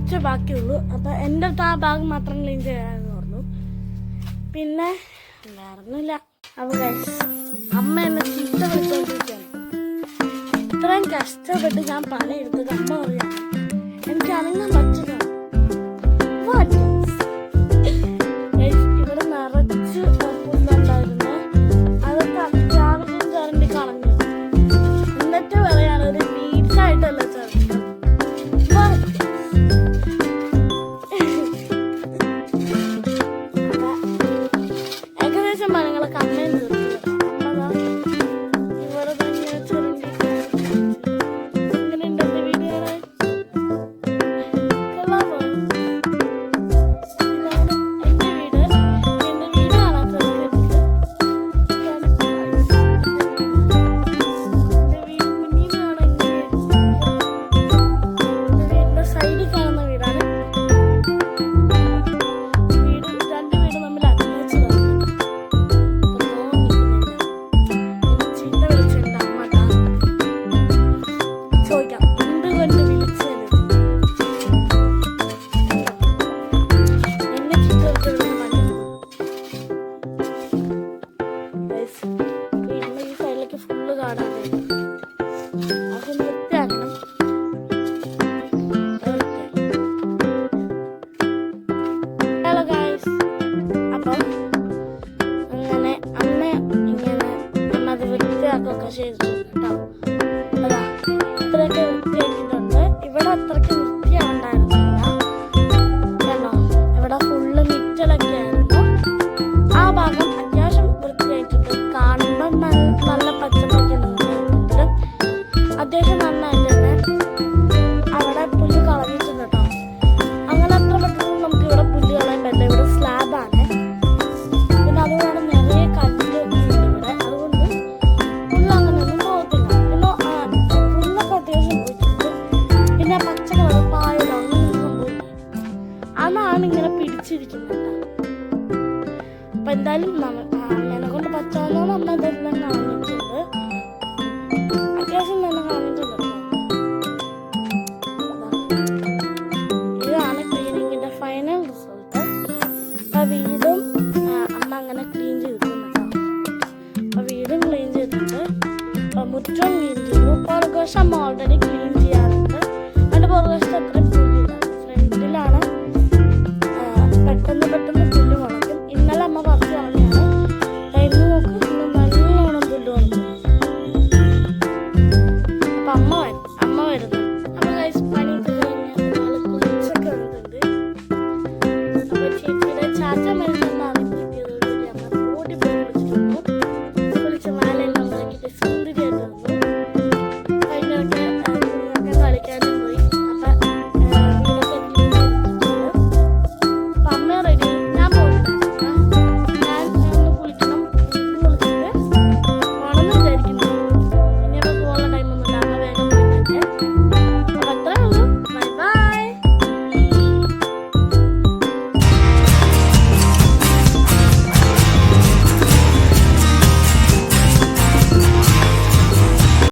കുറച്ച് ബാക്കിയുള്ളൂ. അപ്പം എൻ്റെ അടുത്ത് ആ ഭാഗം മാത്രം ക്ലീൻ ചെയ്യാമെന്ന് പറഞ്ഞു. പിന്നെ വേറൊന്നുമില്ല. അപ്പോൾ ഗൈസ് അമ്മ എന്നെ ചീത്ത വിളിച്ചുകൊണ്ടിരിക്കുകയാണ്. ഇത്രയും കഷ്ടപ്പെട്ട് ഞാൻ പണിയെടുത്തത് അമ്മ പറയാം എനിക്ക് അനങ്ങാൻ പറ്റില്ല. ഇവിടെ നിറച്ച് പുല്ലുണ്ടായിരുന്നു. അതൊക്കെ അത്യാവശ്യം ചരണ്ടി കളഞ്ഞു. എന്നിട്ട് പറയാണ് ഒരു നീറ്റായിട്ടല്ല ചരണ്ടി. ഏകദേശം പണികളൊക്കെ അമ്മയും തീർത്തു. ഇവിടെ തന്നെ ചുരുണ്ടി. ഇങ്ങനെയുണ്ട് എൻ്റെ വീഡിയോയുടെ ഇത്രയൊക്കെ വൃത്തിയാക്കിയിട്ടുണ്ട്. ഇവിടെ അത്രയ്ക്ക് വൃത്തിയാണ്ടായിരുന്നില്ല. കണ്ടോ, ഇവിടെ ഫുള്ള് മിറ്റലൊക്കെ ആയിരുന്നു. ആ ഭാഗം അത്യാവശ്യം വൃത്തിയായിട്ടുണ്ട്. കാണുമ്പോൾ നല്ല പച്ചപ്പൊക്കെ ഉണ്ടായിട്ടുണ്ട്. അത്യാവശ്യം നന്നായിട്ട് തന്നെ അവിടെ പുല്ല് കളഞ്ഞിട്ടുണ്ട് കേട്ടോ. അങ്ങനെ അത്ര പെട്ടെന്ന് നമുക്ക് ഇവിടെ പുല്ല് കളയാൻ പറ്റില്ല. ഇവിടെ സ്ലാബാണ്. പിന്നെ അതുകൊണ്ട് നിറയെ കല്ല് ഉണ്ട് ഇവിടെ. അതുകൊണ്ട് പുല്ല് അങ്ങനെയൊന്നും പോകത്തില്ല. പുല്ലൊക്കെ അത്യാവശ്യം പോയിട്ടുണ്ട്. പിന്നെ പച്ച കളർ പായലോ അങ്ങനെ സംഭവിക്കും. അതാണ് ഇങ്ങനെ പിടിച്ചിരിക്കുന്നത്. അപ്പൊ എന്തായാലും എന്നെ കൊണ്ട് പറ്റാവുന്ന അമ്മ ഇതെല്ലാം കളഞ്ഞിട്ടുണ്ട്. അത്യാവശ്യം തന്നെ കളഞ്ഞിട്ടുണ്ട്. ഇതാണ് ക്ലീനിങ്ങിന്റെ ഫൈനൽ റിസൾട്ട്. അപ്പൊ വീടും അമ്മ അങ്ങനെ ക്ലീൻ ചെയ്തിട്ടുണ്ട്. അപ്പൊ വീടും ക്ലീൻ ചെയ്തിട്ടുണ്ട്. അപ്പൊ മുറ്റം ക്ലീൻ ചെയ്തു. പുറകുവശം അമ്മ ഓൾറെഡി ക്ലീൻ ചെയ്യാറുണ്ട്. അതിന്റെ പുറകുവശത്ത് അത്ര പുല്ലില്ല. ഫ്രണ്ടിലാണ് പെട്ടെന്ന് പുല്ല് മുളയ്ക്കും. ഇന്നലെ അമ്മ പറിച്ച് കളഞ്ഞാണ്. ഇന്ന് നോക്ക്, ഇന്ന് നല്ലോണം പുല്ല് മുളയ്ക്കും. അപ്പൊ അമ്മ വരുന്നു. അപ്പൊ ഗൈസ് പണി കഴിഞ്ഞാൽ കുളിച്ചൊക്കെ വന്നിട്ടുണ്ട്. അപ്പൊ ചേച്ചിയുടെ ചാച്ച മരുന്നാണ് കിട്ടിയതോടുകൂടി അമ്മ ഓടി പോയി കുളിച്ചിട്ടുണ്ട്. കുളിച്ച് മാലെല്ലാം ഉണ്ടാക്കിയിട്ട് സുന്ദരി